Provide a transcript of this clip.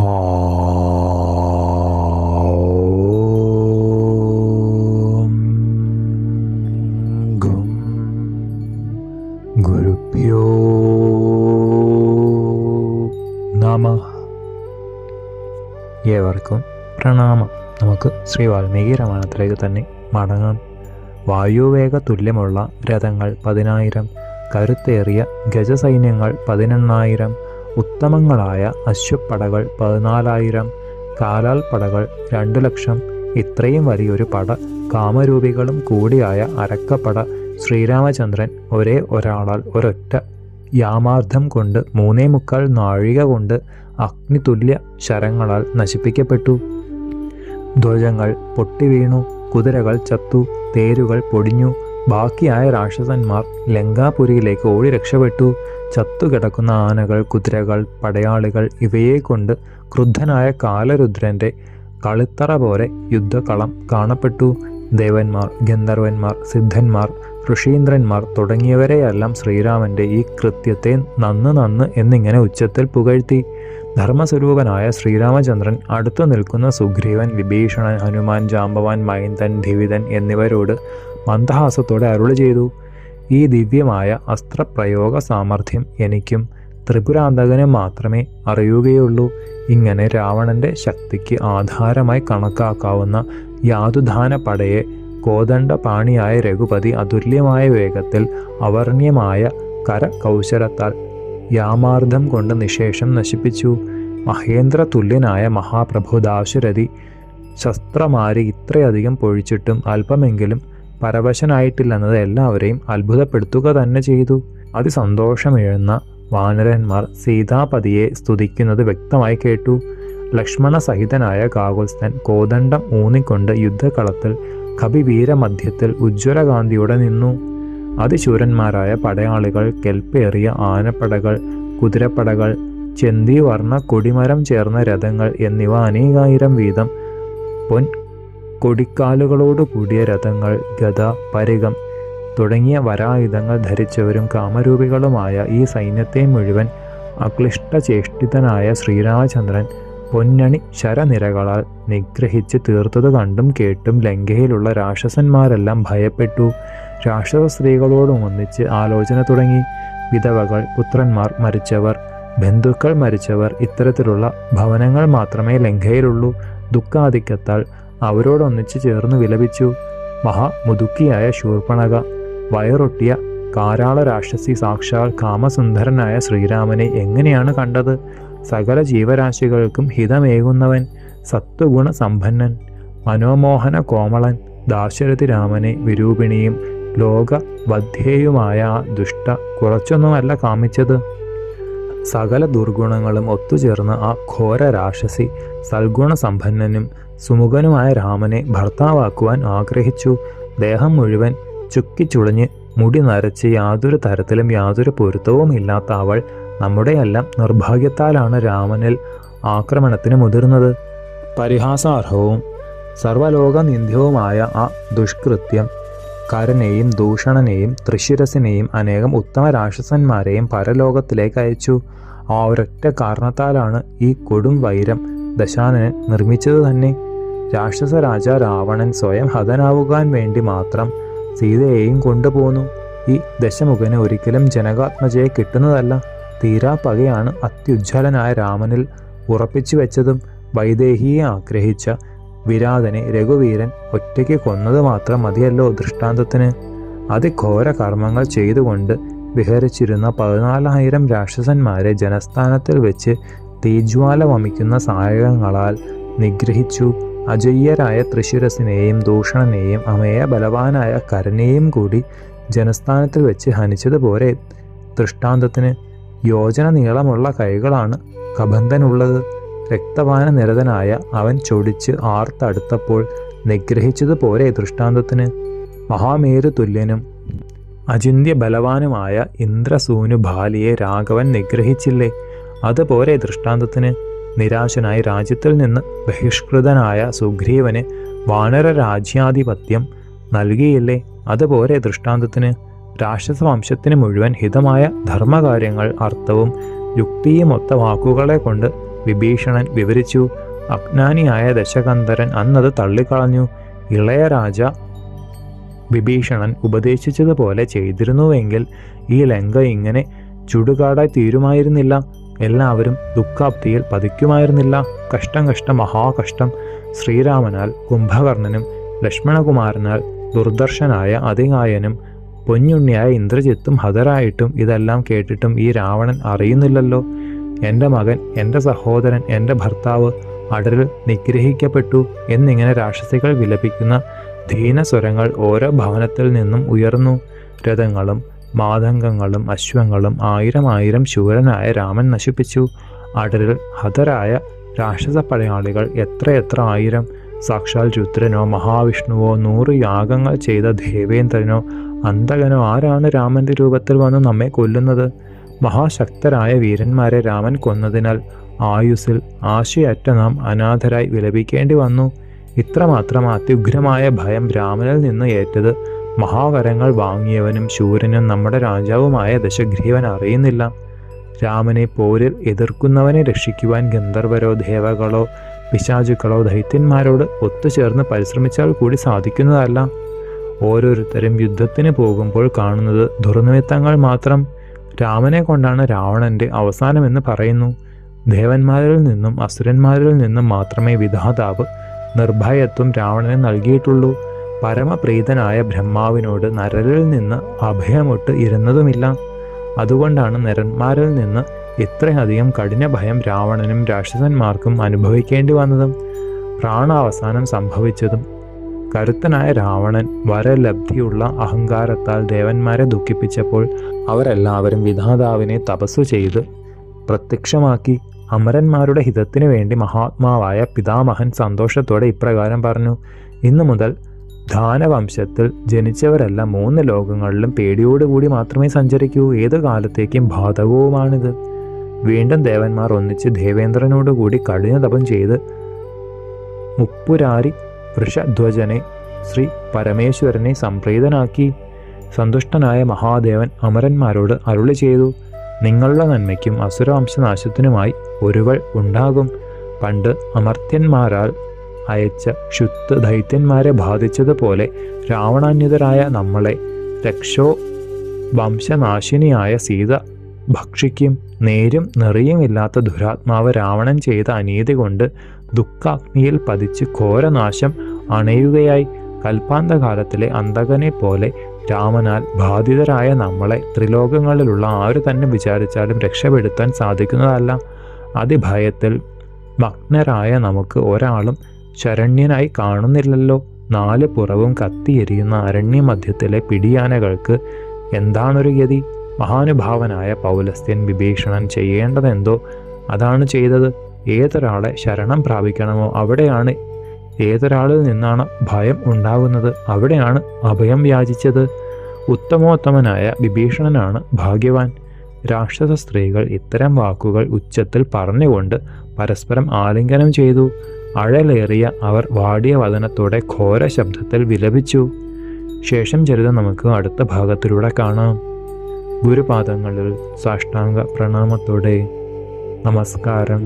ഗും ഗുരുഭ്യോ നമഃ. ഏവർക്കും പ്രണാമം. നമുക്ക് ശ്രീ വാൽമീകി രാമായണത്തിലേക്ക് തന്നെ മടങ്ങാം. വായുവേഗ തുല്യമുള്ള രഥങ്ങൾ 10,000, കരുത്തേറിയ ഗജസൈന്യങ്ങൾ 11,000, ഉത്തമങ്ങളായ അശ്വപ്പടകൾ 14,000, കാലാൽ പടകൾ 2,00,000. ഇത്രയും വലിയൊരു പട കാമരൂപികളും കൂടിയായ അരക്കപ്പട ശ്രീരാമചന്ദ്രൻ ഒരാളാൽ ഒരൊറ്റ യാമാർദ്ധം കൊണ്ട് 3.25 നാഴിക കൊണ്ട് അഗ്നിതുല്യ ശരങ്ങളാൽ നശിപ്പിക്കപ്പെട്ടു. ധ്വജങ്ങൾ പൊട്ടിവീണു, കുതിരകൾ ചത്തു, തേരുകൾ പൊടിഞ്ഞു. ബാക്കിയായ രാക്ഷസന്മാർ ലങ്കാപുരിയിലേക്ക് ഓടി രക്ഷപ്പെട്ടു. ചത്തുകിടക്കുന്ന ആനകൾ, കുതിരകൾ, പടയാളികൾ ഇവയെ കൊണ്ട് ക്രുദ്ധനായ കാലരുദ്രന്റെ കളിത്തറ പോലെ യുദ്ധക്കളം കാണപ്പെട്ടു. ദേവന്മാർ, ഗന്ധർവന്മാർ, സിദ്ധന്മാർ, ഋഷീന്ദ്രന്മാർ തുടങ്ങിയവരെയെല്ലാം ശ്രീരാമന്റെ ഈ കൃത്യത്തെ നന്ന് എന്നിങ്ങനെ ഉച്ചത്തിൽ പുകഴ്ത്തി. ധർമ്മസ്വരൂപനായ ശ്രീരാമചന്ദ്രൻ അടുത്തു നിൽക്കുന്ന സുഗ്രീവൻ, വിഭീഷണൻ, ഹനുമാൻ, ജാമ്പവാൻ, മൈന്ദൻ, ധിവിതൻ എന്നിവരോട് മന്ദഹാസത്തോടെ അരുളി ചെയ്തു: ഈ ദിവ്യമായ അസ്ത്രപ്രയോഗ സാമർഥ്യം എനിക്കും ത്രിപുരാന്തകനും മാത്രമേ അറിയുകയുള്ളൂ. ഇങ്ങനെ രാവണന്റെ ശക്തിക്ക് ആധാരമായി കണക്കാക്കാവുന്ന യാതുധാന പടയെ കോദണ്ഡപാണിയായ രഘുപതി അതുല്യമായ വേഗത്തിൽ അവർണ്യമായ കരകൗശലത്താൽ യാമാർദ്ധം കൊണ്ട് നിശേഷം നശിപ്പിച്ചു. മഹേന്ദ്ര തുല്യനായ മഹാപ്രഭു ദാശരഥി ശസ്ത്രമാരി ഇത്രയധികം പൊഴിച്ചിട്ടും അല്പമെങ്കിലും പരവശനായിട്ടില്ലെന്നത് എല്ലാവരെയും അത്ഭുതപ്പെടുത്തുക തന്നെ ചെയ്തു. അതിസന്തോഷമെഴുന്ന വാനരന്മാർ സീതാപതിയെ സ്തുതിക്കുന്നത് വ്യക്തമായി കേട്ടു. ലക്ഷ്മണസഹിതനായ കാകുത്സ്ഥൻ കോദണ്ഡം ഊന്നിക്കൊണ്ട് യുദ്ധകളത്തിൽ കപിവീരമധ്യത്തിൽ ഉജ്ജ്വലകാന്തിയോടെ നിന്നു. അതിശൂരന്മാരായ പടയാളികൾ, കെൽപ്പേറിയ ആനപ്പടകൾ, കുതിരപ്പടകൾ, ചെന്തിവർണ്ണ കൊടിമരം ചേർന്ന രഥങ്ങൾ എന്നിവ അനേകായിരം വീതം പൊൻ കൊടിക്കാലുകളോടു കൂടിയ രഥങ്ങൾ, ഗദ, പരികം തുടങ്ങിയ വരായുധങ്ങൾ ധരിച്ചവരും കാമരൂപികളുമായ ഈ സൈന്യത്തെ മുഴുവൻ അക്ലിഷ്ടചേഷ്ടിതനായ ശ്രീരാമചന്ദ്രൻ പൊന്നണി ശരനിരകളാൽ നിഗ്രഹിച്ച് തീർത്തത് കണ്ടും കേട്ടും ലങ്കയിലുള്ള രാക്ഷസന്മാരെല്ലാം ഭയപ്പെട്ടു. രാക്ഷസ സ്ത്രീകളോടും ഒന്നിച്ച് ആലോചന തുടങ്ങി. വിധവകൾ, പുത്രന്മാർ മരിച്ചവർ, ബന്ധുക്കൾ മരിച്ചവർ, ഇത്തരത്തിലുള്ള ഭവനങ്ങൾ മാത്രമേ ലങ്കയിലുള്ളൂ. ദുഃഖാധിക്യത്താൽ അവരോടൊന്നിച്ച് ചേർന്ന് വിലപിച്ചു. മഹാമുതുക്കിയായ ശൂർപ്പണക, വയറൊട്ടിയ കാരാള രാക്ഷസി സാക്ഷാൽ കാമസുന്ദരനായ ശ്രീരാമനെ എങ്ങനെയാണ് കണ്ടത്? സകല ജീവരാശികൾക്കും ഹിതമേകുന്നവൻ, സത്വഗുണ സമ്പന്നൻ, മനോമോഹന കോമളൻ ദാശരഥി രാമനെ വിരൂപിണിയും ലോകവധ്യേയുമായ ആ ദുഷ്ട കുറച്ചൊന്നുമല്ല കാമിച്ചത്. സകല ദുർഗുണങ്ങളും ഒത്തുചേർന്ന ആ ഘോര രാക്ഷസി സൽഗുണസമ്പന്നനും സുമുഖനുമായ രാമനെ ഭർത്താവാക്കുവാൻ ആഗ്രഹിച്ചു. ദേഹം മുഴുവൻ ചുക്കിച്ചുളിഞ്ഞ് മുടി നരച്ച് യാതൊരു തരത്തിലും യാതൊരു പൊരുത്തവും ഇല്ലാത്ത അവൾ നമ്മുടെയെല്ലാം നിർഭാഗ്യത്താലാണ് രാമനിൽ ആക്രമണത്തിന് മുതിർന്നത്. പരിഹാസാർഹവും സർവലോകനിന്ദ്യവുമായ ആ ദുഷ്കൃത്യം കരനെയും ദൂഷണനെയും തൃശിരസിനെയും അനേകം ഉത്തമ രാക്ഷസന്മാരെയും പരലോകത്തിലേക്ക് അയച്ചു. ആ ഒരൊറ്റ കാരണത്താലാണ് ഈ കൊടും വൈരം ദശാനനൻ നിർമ്മിച്ചത് തന്നെ. രാക്ഷസ രാജ രാവണൻ സ്വയം ഹതനാവുവാൻ വേണ്ടി മാത്രം സീതയെയും കൊണ്ടുപോന്നു. ഈ ദശമുഖന് ഒരിക്കലും ജനകാത്മജയെ കിട്ടുന്നതല്ല. തീരാ പകയാണ് അത്യുജ്വലനായ രാമനിൽ ഉറപ്പിച്ചു വെച്ചതും. വൈദേഹിയെ ആഗ്രഹിച്ച വിരാതനെ രഘുവീരൻ ഒറ്റയ്ക്ക് കൊന്നത് മാത്രം മതിയല്ലോ ദൃഷ്ടാന്തത്തിന്. അതിഘോര കർമ്മങ്ങൾ ചെയ്തുകൊണ്ട് വിഹരിച്ചിരുന്ന 14,000 രാക്ഷസന്മാരെ ജനസ്ഥാനത്തിൽ വെച്ച് തീജ്വാല വമിക്കുന്ന സായകങ്ങളാൽ നിഗ്രഹിച്ചു. അജയ്യരായ തൃശിരസിനെയും ദൂഷണനെയും അമേയ ബലവാനായ കരനെയും കൂടി ജനസ്ഥാനത്തിൽ വെച്ച് ഹനിച്ചതുപോലെ ദൃഷ്ടാന്തത്തിന്. യോജന നീളമുള്ള കൈകളാണ് കബന്ധനുള്ളത്. രക്തപാന നിരതനായ അവൻ ചൊടിച്ച് ആർത്തടുത്തപ്പോൾ നിഗ്രഹിച്ചതുപോലെ ദൃഷ്ടാന്തത്തിന്. മഹാമേരു തുല്യനും അചിന്ത്യ ബലവാനുമായ ഇന്ദ്രസൂനു ബാലിയെ രാഘവൻ നിഗ്രഹിച്ചില്ലേ? അതുപോലെ ദൃഷ്ടാന്തത്തിന്. നിരാശനായി രാജ്യത്തിൽ നിന്ന് ബഹിഷ്കൃതനായ സുഗ്രീവന് വാനര രാജ്യാധിപത്യം നൽകിയില്ലേ? അതുപോലെ ദൃഷ്ടാന്തത്തിന്. രാക്ഷസവംശത്തിന് മുഴുവൻ ഹിതമായ ധർമ്മകാര്യങ്ങൾ അർത്ഥവും യുക്തിയുമൊത്ത വാക്കുകളെ കൊണ്ട് വിഭീഷണൻ വിവരിച്ചു. അജ്ഞാനിയായ ദശകന്ധരൻ അന്നത് തള്ളിക്കളഞ്ഞു. ഇളയ രാജ വിഭീഷണൻ ഉപദേശിച്ചതുപോലെ ചെയ്തിരുന്നുവെങ്കിൽ ഈ ലങ്ക ഇങ്ങനെ ചുടുകാടായി തീരുമായിരുന്നില്ല. എല്ലാവരും ദുഃഖാപ്തിയിൽ പതിക്കുമായിരുന്നില്ല. കഷ്ടം മഹാകഷ്ടം. ശ്രീരാമനാൽ കുംഭകർണനും ലക്ഷ്മണകുമാരനാൽ ദുർദർശനായ അതികായനും പൊന്നുണ്ണിയായ ഇന്ദ്രജിത്തും ഹതരായിട്ടും ഇതെല്ലാം കേട്ടിട്ടും ഈ രാവണൻ അറിയുന്നില്ലല്ലോ. എൻ്റെ മകൻ, എൻ്റെ സഹോദരൻ, എൻ്റെ ഭർത്താവ് അടരിൽ നിഗ്രഹിക്കപ്പെട്ടു എന്നിങ്ങനെ രാക്ഷസികൾ വിലപിക്കുന്ന ധീനസ്വരങ്ങൾ ഓരോ ഭവനത്തിൽ നിന്നും ഉയർന്നു. രഥങ്ങളും മാതംഗങ്ങളും അശ്വങ്ങളും ആയിരം ശൂരനായ രാമൻ നശിപ്പിച്ചു. അടരിൽ ഹതരായ രാക്ഷസ പടയാളികൾ എത്ര ആയിരം. സാക്ഷാൽ രുദ്രനോ മഹാവിഷ്ണുവോ 100 യാഗങ്ങൾ ചെയ്ത ദേവേന്ദ്രനോ അന്തകനോ ആരാണ് രാമന്റെ രൂപത്തിൽ വന്ന് നമ്മെ കൊല്ലുന്നത്? മഹാശക്തരായ വീരന്മാരെ രാമൻ കൊന്നതിനാൽ ആയുസ്സിൽ ആശയറ്റ നാം അനാഥരായി വിലപിക്കേണ്ടി വന്നു. ഇത്രമാത്രം അത്യുഗ്രമായ ഭയം രാമനിൽ നിന്ന് ഏറ്റത് മഹാവരങ്ങൾ വാങ്ങിയവനും ശൂരനും നമ്മുടെ രാജാവുമായ ദശഗ്രീവൻ അറിയുന്നില്ല. രാമനെ പോരിൽ എതിർക്കുന്നവനെ രക്ഷിക്കുവാൻ ഗന്ധർവരോ ദേവകളോ പിശാചുക്കളോ ദൈത്യന്മാരോട് ഒത്തുചേർന്ന് പരിശ്രമിച്ചാൽ കൂടി സാധിക്കുന്നതല്ല. ഓരോരുത്തരും യുദ്ധത്തിന് പോകുമ്പോൾ കാണുന്നത് ദുർനിമിത്തങ്ങൾ മാത്രം. രാമനെ കൊണ്ടാണ് രാവണന്റെ അവസാനമെന്ന് പറയുന്നു. ദേവന്മാരിൽ നിന്നും അസുരന്മാരിൽ നിന്നും മാത്രമേ വിധാതാവ് നിർഭയത്വം രാവണന് നൽകിയിട്ടുള്ളൂ. പരമപ്രീതനായ ബ്രഹ്മാവിനോട് നരരിൽ നിന്ന് അഭയമൊട്ട് ഇരുന്നതുമില്ല. അതുകൊണ്ടാണ് നരന്മാരിൽ നിന്ന് ഇത്രയധികം കഠിന ഭയം രാവണനും രാക്ഷസന്മാർക്കും അനുഭവിക്കേണ്ടി വന്നതും പ്രാണാവസാനം സംഭവിച്ചതും. കരുത്തനായ രാവണൻ വരലബ്ധിയുള്ള അഹങ്കാരത്താൽ ദേവന്മാരെ ദുഃഖിപ്പിച്ചപ്പോൾ അവരെല്ലാവരും വിധാതാവിനെ തപസ്സു ചെയ്ത് പ്രത്യക്ഷമാക്കി. അമരന്മാരുടെ ഹിതത്തിനു വേണ്ടി മഹാത്മാവായ പിതാമഹൻ സന്തോഷത്തോടെ ഇപ്രകാരം പറഞ്ഞു: ഇന്നു മുതൽ ധാനവംശത്തിൽ ജനിച്ചവരെല്ലാം 3 ലോകങ്ങളിലും പേടിയോടുകൂടി മാത്രമേ സഞ്ചരിക്കൂ. ഏതു കാലത്തേക്കും ബാധകവുമാണിത്. വീണ്ടും ദേവന്മാർ ഒന്നിച്ച് ദേവേന്ദ്രനോടുകൂടി കഠിന തപം ചെയ്ത് മുപ്പുരാരി വൃഷധ്വജനെ ശ്രീ പരമേശ്വരനെ സംപ്രീതനാക്കി. സന്തുഷ്ടനായ മഹാദേവൻ അമരന്മാരോട് അരുളി ചെയ്തു: നിങ്ങളുടെ നന്മയ്ക്കും അസുരവംശനാശത്തിനുമായി ഒരുവൾ ഉണ്ടാകും. പണ്ട് അമർത്യന്മാരാൽ അയച്ച ക്ഷുത്ത് ദൈത്യന്മാരെ ബാധിച്ചതുപോലെ രാവണാന്യതരായ നമ്മളെ രക്ഷോ വംശനാശിനിയായ സീത ഭക്ഷിക്കും. നേരും നെറിയുമില്ലാത്ത ദുരാത്മാവ് രാവണൻ ചെയ്ത അനീതി കൊണ്ട് ദുഃഖാഗ്നിയിൽ പതിച്ച് ഘോരനാശം അണയുകയായി. കൽപ്പാന്തകാലത്തിലെ അന്തകനെ പോലെ രാമനാൽ ബാധിതരായ നമ്മളെ ത്രിലോകങ്ങളിലുള്ള ആര് തന്നെ വിചാരിച്ചാലും രക്ഷപ്പെടുത്താൻ സാധിക്കുന്നതല്ല. അതിഭയത്തിൽ മഗ്നരായ നമുക്ക് ഒരാളും ശരണ്യനായി കാണുന്നില്ലല്ലോ. 4 പുറവും കത്തിയെരിയുന്ന അരണ്യമധ്യത്തിലെ പിടിയാനകൾക്ക് എന്താണൊരു ഗതി? മഹാനുഭാവനായ പൗലസ്ത്യൻ വിഭീഷണൻ ചെയ്യേണ്ടതെന്തോ അതാണ് ചെയ്തത്. ഏതൊരാളെ ശരണം പ്രാപിക്കണമോ അവിടെയാണ്, ഏതൊരാളിൽ നിന്നാണ് ഭയം ഉണ്ടാകുന്നത് അവിടെയാണ് അഭയം യാചിച്ചത്. ഉത്തമോത്തമനായ വിഭീഷണനാണ് ഭാഗ്യവാൻ. രാക്ഷസ സ്ത്രീകൾ ഇത്തരം വാക്കുകൾ ഉച്ചത്തിൽ പറഞ്ഞുകൊണ്ട് പരസ്പരം ആലിംഗനം ചെയ്തു. അഴലേറിയ അവർ വാടിയ വദനത്തോടെ ഘോര ശബ്ദത്തിൽ വിലപിച്ചു. ശേഷം ചരിതം നമുക്ക് അടുത്ത ഭാഗത്തിലൂടെ കാണാം. ഗുരുപാദങ്ങളിൽ സാഷ്ടാംഗ പ്രണാമത്തോടെ നമസ്കാരം.